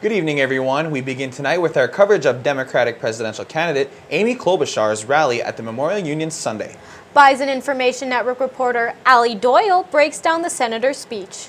Good evening, everyone. We begin tonight with our coverage of Democratic presidential candidate Amy Klobuchar's rally at the Memorial Union Sunday. Bison Information Network reporter Allie Doyle breaks down the senator's speech.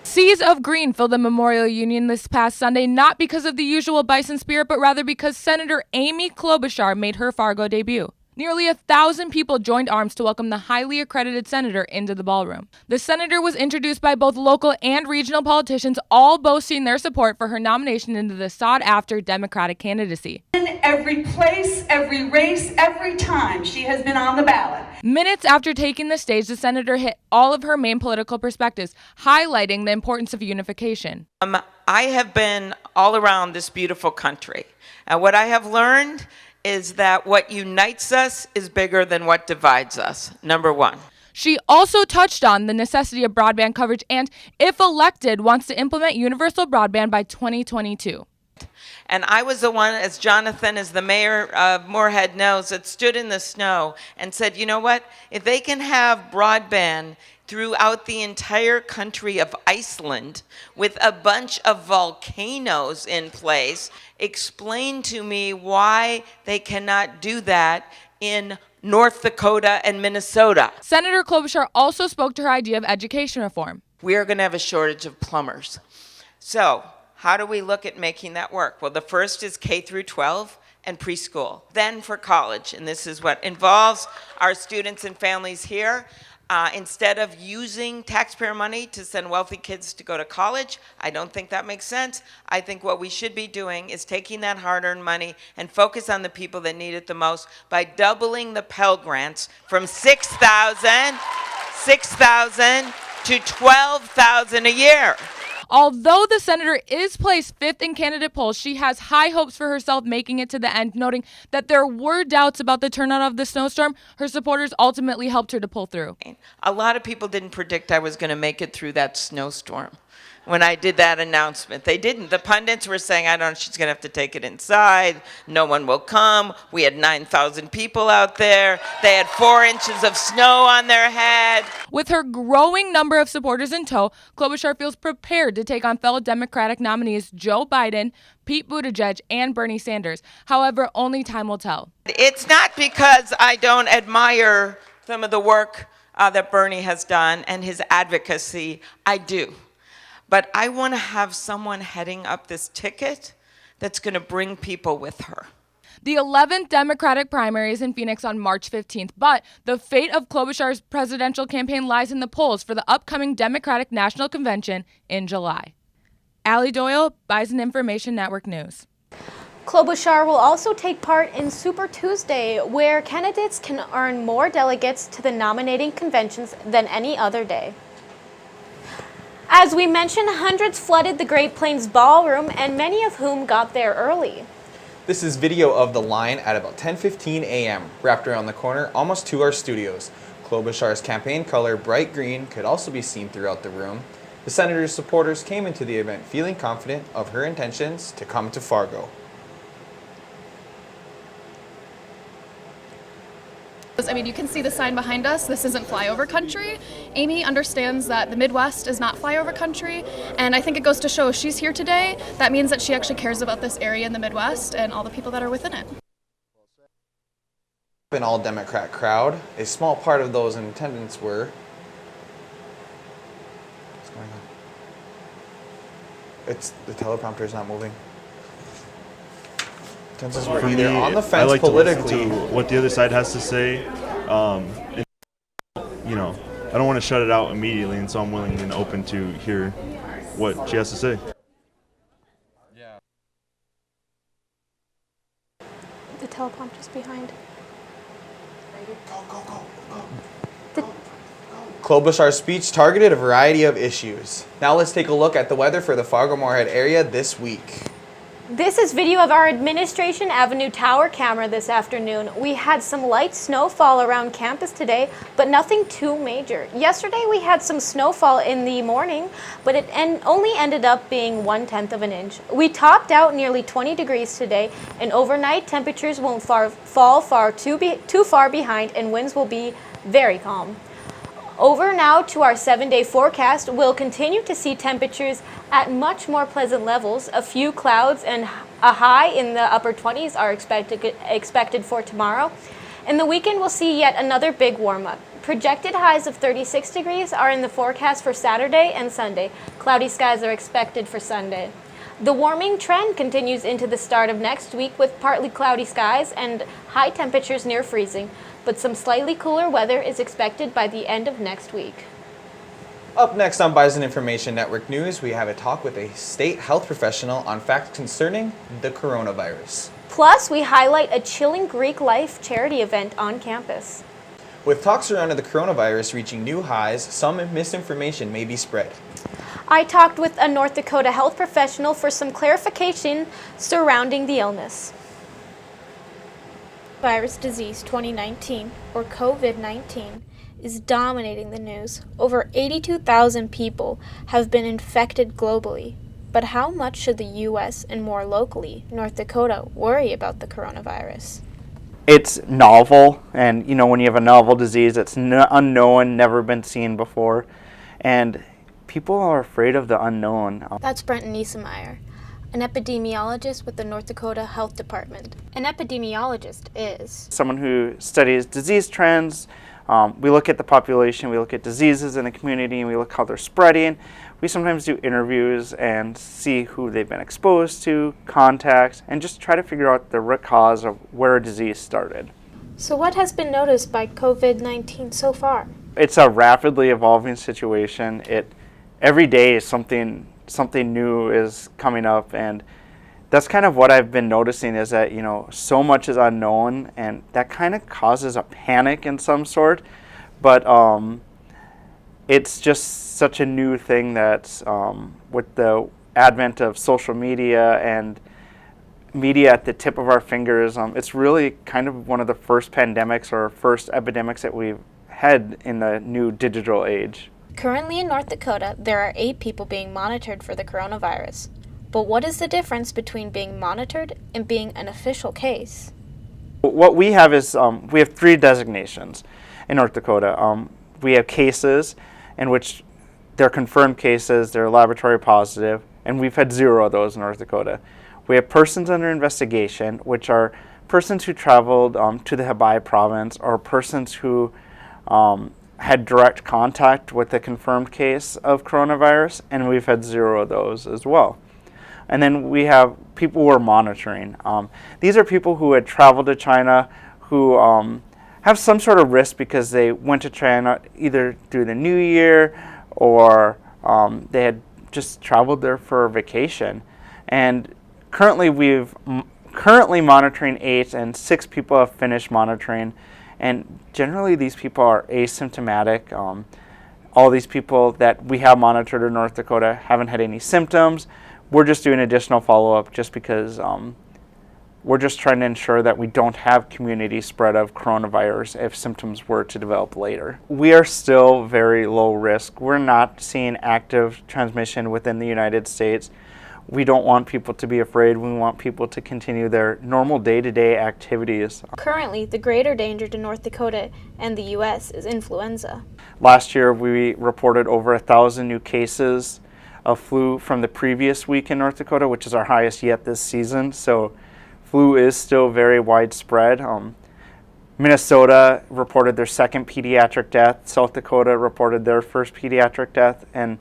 Seas of green filled the Memorial Union this past Sunday, not because of the usual Bison spirit, but rather because Senator Amy Klobuchar made her Fargo debut. Nearly 1,000 people joined arms to welcome the highly accredited senator into the ballroom. The senator was introduced by both local and regional politicians, all boasting their support for her nomination into the sought-after Democratic candidacy. In every place, every race, every time she has been on the ballot. Minutes after taking the stage, the senator hit all of her main political perspectives, highlighting the importance of unification. I have been all around this beautiful country, and what I have learned is that what unites us is bigger than what divides us, number one. She also touched on the necessity of broadband coverage and, if elected, wants to implement universal broadband by 2022. And I was the one, as Jonathan, as the mayor of Moorhead knows, that stood in the snow and said, you know what, if they can have broadband throughout the entire country of Iceland with a bunch of volcanoes in place, explain to me why they cannot do that in North Dakota and Minnesota. Senator Klobuchar also spoke to her idea of education reform. We are going to have a shortage of plumbers. So how do we look at making that work? Well, the first is K through 12 and preschool. Then for college, and this is what involves our students and families here. Instead of using taxpayer money to send wealthy kids to go to college, I don't think that makes sense. I think what we should be doing is taking that hard-earned money and focus on the people that need it the most by doubling the Pell Grants from $6,000 to $12,000 a year. Although the senator is placed fifth in candidate polls, she has high hopes for herself making it to the end, noting that there were doubts about the turnout of the snowstorm. Her supporters ultimately helped her to pull through. A lot of people didn't predict I was going to make it through that snowstorm. When I did that announcement, they didn't. The pundits were saying, I don't know, she's going to have to take it inside. No one will come. We had 9,000 people out there. They had 4 inches of snow on their head. With her growing number of supporters in tow, Klobuchar feels prepared to take on fellow Democratic nominees Joe Biden, Pete Buttigieg, and Bernie Sanders. However, only time will tell. It's not because I don't admire some of the work that Bernie has done and his advocacy. I do. But I want to have someone heading up this ticket that's going to bring people with her. The 11th Democratic primary is in Phoenix on March 15th, but the fate of Klobuchar's presidential campaign lies in the polls for the upcoming Democratic National Convention in July. Allie Doyle, Bison Information Network News. Klobuchar will also take part in Super Tuesday, where candidates can earn more delegates to the nominating conventions than any other day. As we mentioned, hundreds flooded the Great Plains Ballroom, and many of whom got there early. This is video of the line at about 10:15 a.m., wrapped around the corner almost to our studios. Klobuchar's campaign color, bright green, could also be seen throughout the room. The senator's supporters came into the event feeling confident of her intentions to come to Fargo. I mean, you can see the sign behind us. This isn't flyover country. Amy understands that the Midwest is not flyover country, and I think it goes to show she's here today. That means that she actually cares about this area in the Midwest and all the people that are within it. An all-Democrat crowd. A small part of those in attendance were... What's going on? It's the teleprompter's not moving. Chances were either on the fence I like politically. to listen to what the other side has to say. And, you know, I don't want to shut it out immediately, and so I'm willing and open to hear what she has to say. Yeah. The teleprompter's behind. Klobuchar's speech targeted a variety of issues. Now let's take a look at the weather for the Fargo-Moorhead area this week. This is video of our Administration Avenue Tower camera this afternoon. We had some light snowfall around campus today, but nothing too major. Yesterday we had some snowfall in the morning, but it only ended up being 1/10 of an inch. We topped out nearly 20 degrees today, and overnight temperatures won't fall too far behind, and winds will be very calm. Over now to our 7-day forecast, we'll continue to see temperatures at much more pleasant levels. A few clouds and a high in the upper 20s are expected for tomorrow. In the weekend, we'll see yet another big warm-up. Projected highs of 36 degrees are in the forecast for Saturday and Sunday. Cloudy skies are expected for Sunday. The warming trend continues into the start of next week with partly cloudy skies and high temperatures near freezing, but some slightly cooler weather is expected by the end of next week. Up next on Bison Information Network News, we have a talk with a state health professional on facts concerning the coronavirus. Plus, we highlight a chilling Greek life charity event on campus. With talks surrounding the coronavirus reaching new highs, some misinformation may be spread. I talked with a North Dakota health professional for some clarification surrounding the illness. Virus disease 2019, or COVID-19, is dominating the news. Over 82,000 people have been infected globally. But how much should the U.S. and more locally, North Dakota, worry about the coronavirus? It's novel, and when you have a novel disease, it's unknown, never been seen before, and people are afraid of the unknown. That's Brenton Niesemeyer, an epidemiologist with the North Dakota Health Department. An epidemiologist is someone who studies disease trends. We look at the population, we look at diseases in the community, and we look how they're spreading. We sometimes do interviews and see who they've been exposed to, contacts, and just try to figure out the root cause of where a disease started. So what has been noticed by COVID-19 so far? It's a rapidly evolving situation. Every day something new is coming up, and that's kind of what I've been noticing is that, so much is unknown, and that kind of causes a panic in some sort. But it's just such a new thing that with the advent of social media and media at the tip of our fingers, it's really kind of one of the first pandemics or first epidemics that we've had in the new digital age. Currently in North Dakota, there are 8 people being monitored for the coronavirus. But what is the difference between being monitored and being an official case? What we have is we have 3 designations in North Dakota. We have cases in which they're confirmed cases, they're laboratory positive, and we've had 0 of those in North Dakota. We have persons under investigation, which are persons who traveled to the Hebei province or persons who had direct contact with a confirmed case of coronavirus, and we've had 0 of those as well. And then we have people who are monitoring. These are people who had traveled to China who have some sort of risk because they went to China either through the new year or they had just traveled there for a vacation. And currently we've monitoring 8, and 6 people have finished monitoring. And generally these people are asymptomatic. All these people that we have monitored in North Dakota haven't had any symptoms. We're just doing additional follow-up just because we're just trying to ensure that we don't have community spread of coronavirus if symptoms were to develop later. We are still very low risk. We're not seeing active transmission within the United States. We don't want people to be afraid. We want people to continue their normal day-to-day activities. Currently, the greater danger to North Dakota and the U.S. is influenza. Last year, we reported over 1,000 new cases of flu from the previous week in North Dakota, which is our highest yet this season. So flu is still very widespread. Minnesota reported their 2nd pediatric death. South Dakota reported their 1st pediatric death. And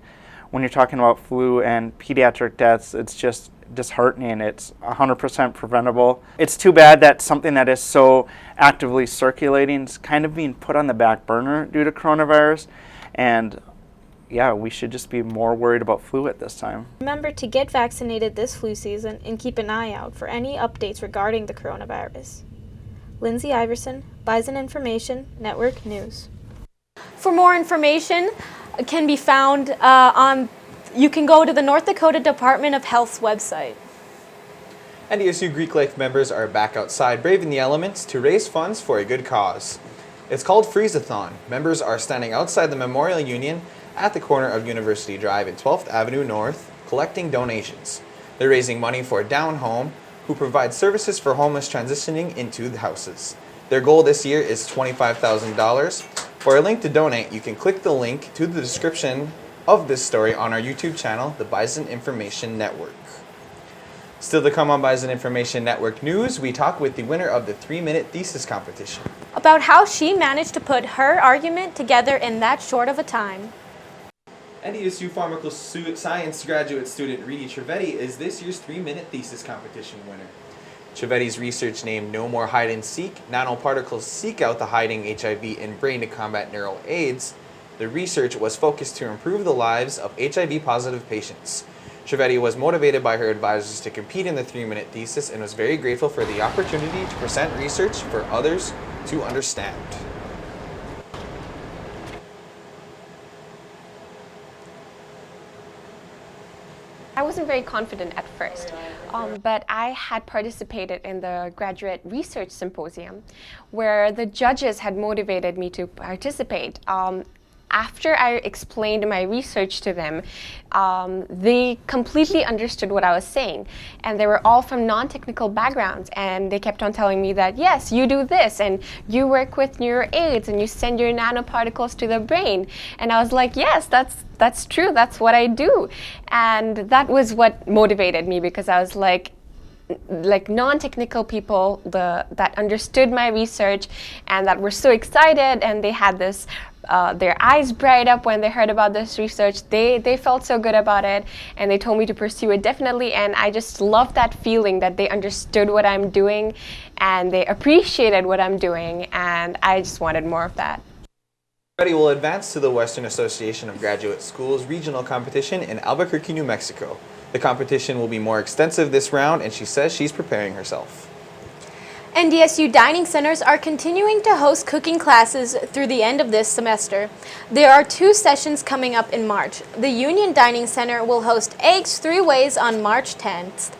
when you're talking about flu and pediatric deaths, it's just disheartening. It's 100% preventable. It's too bad that something that is so actively circulating is kind of being put on the back burner due to coronavirus. And yeah, we should just be more worried about flu at this time. Remember to get vaccinated this flu season and keep an eye out for any updates regarding the coronavirus. Lindsay Iverson, Bison Information Network News. For more information can be found you can go to the North Dakota Department of Health's website. NDSU Greek Life members are back outside braving the elements to raise funds for a good cause. It's called Freeze-a-thon. Members are standing outside the Memorial Union at the corner of University Drive and 12th Avenue North, collecting donations. They're raising money for Down Home, who provides services for homeless transitioning into the houses. Their goal this year is $25,000 For a link to donate, you can click the link to the description of this story on our YouTube channel, the Bison Information Network. Still to come on Bison Information Network News, we talk with the winner of the 3-minute thesis competition. About how she managed to put her argument together in that short of a time. NDSU Pharmaceutical Science graduate student Reedy Trevetti is this year's 3-minute thesis competition winner. Trevetti's research named No More Hide and Seek, Nanoparticles Seek Out the Hiding HIV in Brain to Combat Neural AIDS. The research was focused to improve the lives of HIV-positive patients. Trevetti was motivated by her advisors to compete in the 3-minute thesis and was very grateful for the opportunity to present research for others to understand. I wasn't very confident at first, but I had participated in the graduate research symposium where the judges had motivated me to participate. After I explained my research to them, they completely understood what I was saying. And they were all from non-technical backgrounds. And they kept on telling me that, yes, you do this, and you work with neuroaids, and you send your nanoparticles to the brain. And I was like, yes, that's true. That's what I do. And that was what motivated me, because I was like non-technical people that understood my research and that were so excited, and they had this their eyes bright up when they heard about this research. They felt so good about it, and they told me to pursue it definitely. And I just loved that feeling that they understood what I'm doing and they appreciated what I'm doing, and I just wanted more of that. Trevetti will advance to the Western Association of Graduate Schools regional competition in Albuquerque, New Mexico. The competition will be more extensive this round, and she says she's preparing herself. NDSU dining centers are continuing to host cooking classes through the end of this semester. There are 2 sessions coming up in March. The Union Dining Center will host Eggs 3 Ways on March 10th.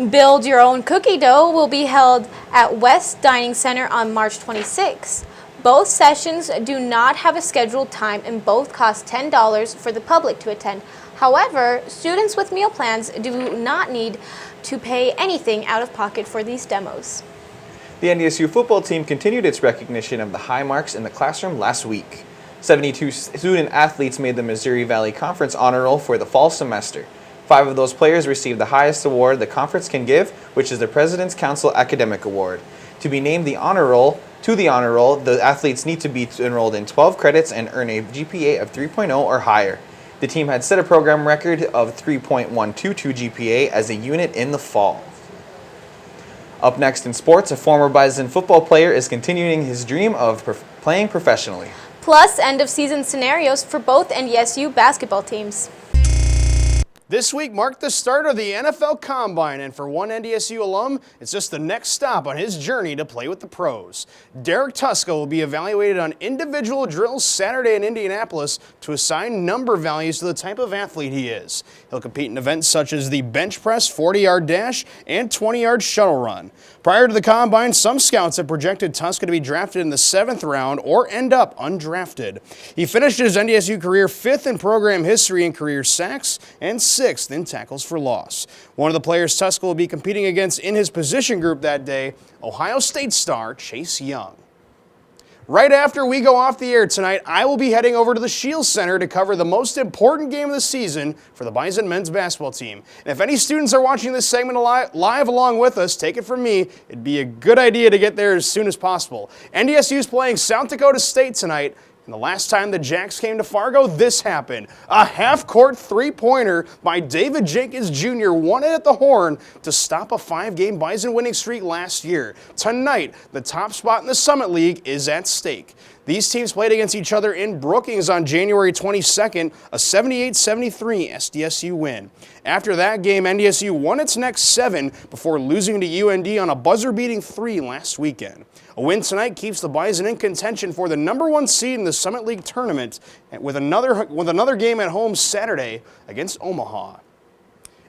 Build Your Own Cookie Dough will be held at West Dining Center on March 26th. Both sessions do not have a scheduled time and both cost $10 for the public to attend. However, students with meal plans do not need to pay anything out of pocket for these demos. The NDSU football team continued its recognition of the high marks in the classroom last week. 72 student athletes made the Missouri Valley Conference honor roll for the fall semester. 5 of those players received the highest award the conference can give, which is the President's Council Academic Award. To be named the honor roll, the athletes need to be enrolled in 12 credits and earn a GPA of 3.0 or higher. The team had set a program record of 3.122 GPA as a unit in the fall. Up next in sports, a former Bison football player is continuing his dream of playing professionally. Plus, end-of-season scenarios for both NDSU basketball teams. This week marked the start of the NFL Combine, and for one NDSU alum, it's just the next stop on his journey to play with the pros. Derek Tuska will be evaluated on individual drills Saturday in Indianapolis to assign number values to the type of athlete he is. He'll compete in events such as the bench press, 40-yard dash, and 20-yard shuttle run. Prior to the Combine, some scouts have projected Tuska to be drafted in the 7th round or end up undrafted. He finished his NDSU career 5th in program history in career sacks and 6th in tackles for loss. One of the players Tuska will be competing against in his position group that day, Ohio State star Chase Young. Right after we go off the air tonight, I will be heading over to the Shields Center to cover the most important game of the season for the Bison men's basketball team. And if any students are watching this segment live along with us, take it from me, it'd be a good idea to get there as soon as possible. NDSU is playing South Dakota State tonight. And the last time the Jacks came to Fargo, this happened. A half-court three-pointer by David Jenkins Jr. won it at the horn to stop a 5-game Bison winning streak last year. Tonight, the top spot in the Summit League is at stake. These teams played against each other in Brookings on January 22nd, a 78-73 SDSU win. After that game, NDSU won its next 7 before losing to UND on a buzzer-beating 3 last weekend. A win tonight keeps the Bison in contention for the #1 seed in the Summit League tournament with another game at home Saturday against Omaha.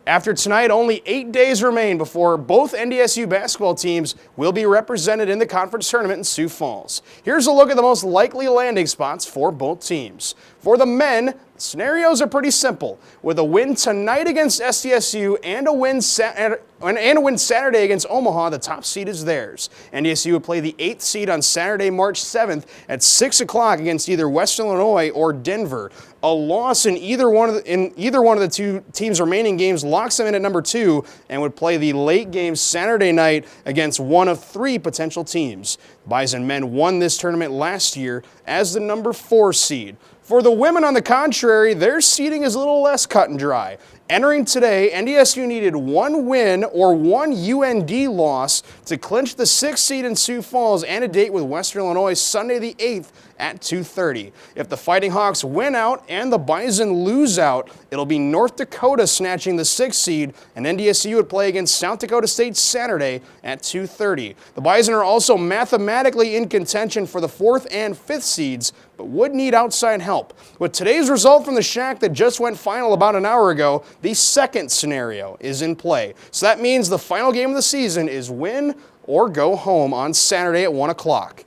After tonight, only 8 days remain before both NDSU basketball teams will be represented in the conference tournament in Sioux Falls. Here's a look at the most likely landing spots for both teams. For the men, Scenarios are pretty simple. With a win tonight against SDSU and a win Saturday against Omaha, the top seed is theirs. NDSU would play the 8th seed on Saturday, March 7th at 6 o'clock against either Western Illinois or Denver. A loss in either one of the two teams' remaining games locks them in at number 2 and would play the late game Saturday night against one of 3 potential teams. Bison men won this tournament last year as the number 4 seed. For the women, on the contrary, their seeding is a little less cut and dry. Entering today, NDSU needed 1 win or 1 UND loss to clinch the 6th seed in Sioux Falls and a date with Western Illinois Sunday the 8th at 2:30. If the Fighting Hawks win out and the Bison lose out, it'll be North Dakota snatching the 6th seed, and NDSU would play against South Dakota State Saturday at 2:30. The Bison are also mathematically in contention for the 4th and 5th seeds, but would need outside help. With today's result from the Shack that just went final about an hour ago, the second scenario is in play. So that means the final game of the season is win or go home on Saturday at 1 o'clock.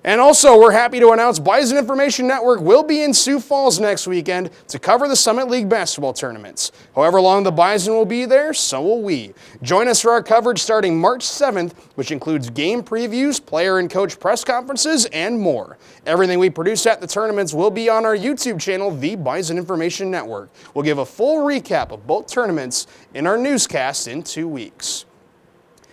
And also, we're happy to announce Bison Information Network will be in Sioux Falls next weekend to cover the Summit League basketball tournaments. However long the Bison will be there, so will we. Join us for our coverage starting March 7th, which includes game previews, player and coach press conferences, and more. Everything we produce at the tournaments will be on our YouTube channel, the Bison Information Network. We'll give a full recap of both tournaments in our newscast in 2 weeks.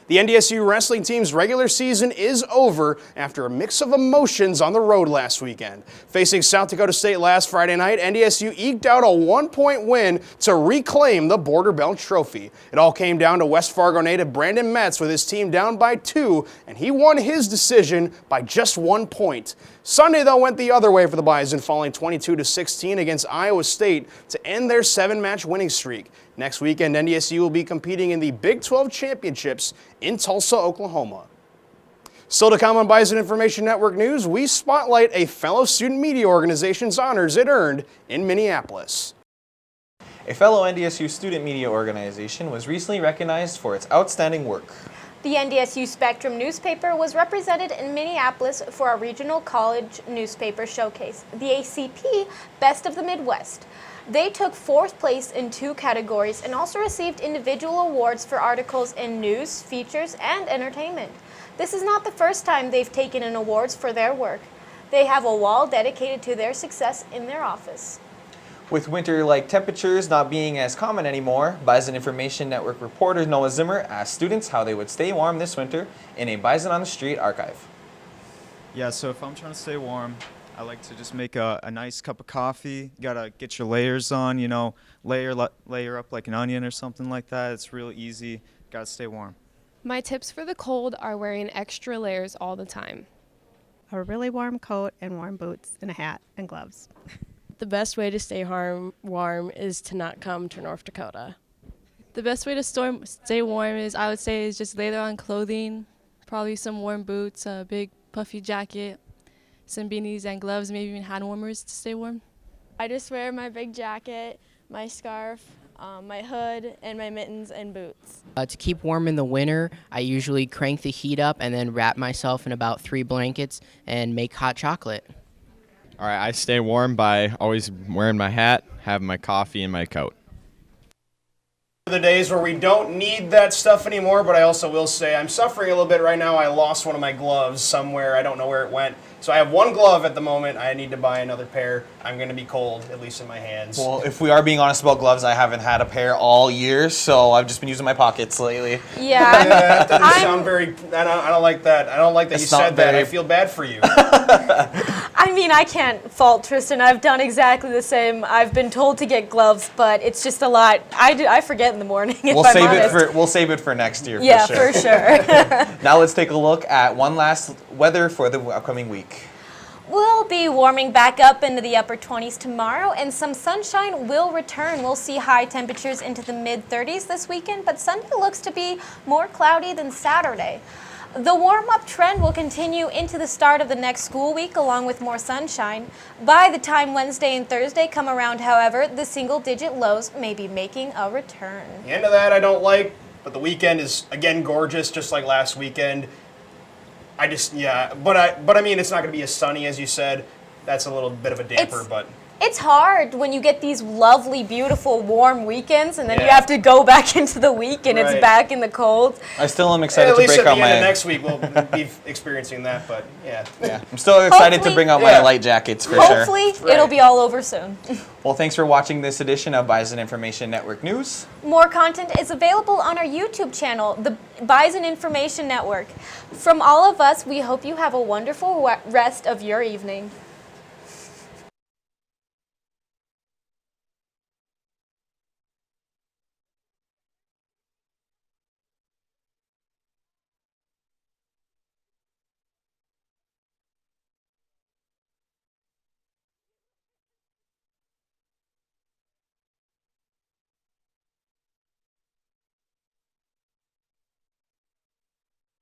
The NDSU wrestling team's regular season is over after a mix of emotions on the road last weekend. Facing South Dakota State last Friday night, NDSU eked out a 1-point win to reclaim the Border Belt Trophy. It all came down to West Fargo native Brandon Metz with his team down by 2, and he won his decision by just 1 point. Sunday, though, went the other way for the Bison, falling 22-16 against Iowa State to end their 7-match winning streak. Next weekend, NDSU will be competing in the Big 12 Championships in Tulsa, Oklahoma. Still to come on Bison Information Network News, we spotlight a fellow student media organization's honors it earned in Minneapolis. A fellow NDSU student media organization was recently recognized for its outstanding work. The NDSU Spectrum newspaper was represented in Minneapolis for our regional college newspaper showcase, the ACP Best of the Midwest. They took 4th place in 2 categories and also received individual awards for articles in news, features, and entertainment. This is not the first time they've taken in awards for their work. They have a wall dedicated to their success in their office. With winter-like temperatures not being as common anymore, Bison Information Network reporter Noah Zimmer asked students how they would stay warm this winter in a Bison on the Street archive. Yeah, so if I'm trying to stay warm, I like to just make a nice cup of coffee. You gotta get your layers on, you know, layer up like an onion or something like that. It's real easy. Gotta stay warm. My tips for the cold are wearing extra layers all the time. A really warm coat and warm boots and a hat and gloves. The best way to stay warm is to not come to North Dakota. The best way to stay warm is, I would say, is just layer on clothing, probably some warm boots, a big puffy jacket, some beanies and gloves, maybe even hand warmers to stay warm. I just wear my big jacket, my scarf, my hood, and my mittens and boots. To keep warm in the winter, I usually crank the heat up and then wrap myself in about 3 blankets and make hot chocolate. All right, I stay warm by always wearing my hat, having my coffee, and my coat. The days where we don't need that stuff anymore, but I also will say I'm suffering a little bit right now. I lost one of my gloves somewhere. I don't know where it went. So I have one glove at the moment. I need to buy another pair. I'm going to be cold, at least in my hands. Well, if we are being honest about gloves, I haven't had a pair all year, so I've just been using my pockets lately. Yeah, that doesn't sound very. I don't like that. I don't like that you said that. I feel bad for you. I mean, I can't fault Tristan. I've done exactly the same. I've been told to get gloves, but it's just a lot. I forget in the morning. We'll save it for next year. Yeah, for sure. Now let's take a look at one last weather for the upcoming week. We'll be warming back up into the upper 20s tomorrow, and some sunshine will return. We'll see high temperatures into the mid-30s this weekend, but Sunday looks to be more cloudy than Saturday. The warm-up trend will continue into the start of the next school week, along with more sunshine. By the time Wednesday and Thursday come around, however, the single-digit lows may be making a return. The end of that I don't like, but the weekend is, again, gorgeous, just like last weekend. But I mean, it's not going to be as sunny as you said. That's a little bit of a damper, but It's hard when you get these lovely, beautiful, warm weekends, and then you Yeah. have to go back into the week, and Right. it's back in the cold. I still am excited At to least break at out the end of my. next week we'll be experiencing that, but yeah. Yeah, I'm still excited to Hopefully- bring out my Yeah. light jackets for sure. Hopefully, it'll be all over soon. Well, thanks for watching this edition of Bison Information Network News. More content is available on our YouTube channel, the Bison Information Network. From all of us, we hope you have a wonderful rest of your evening.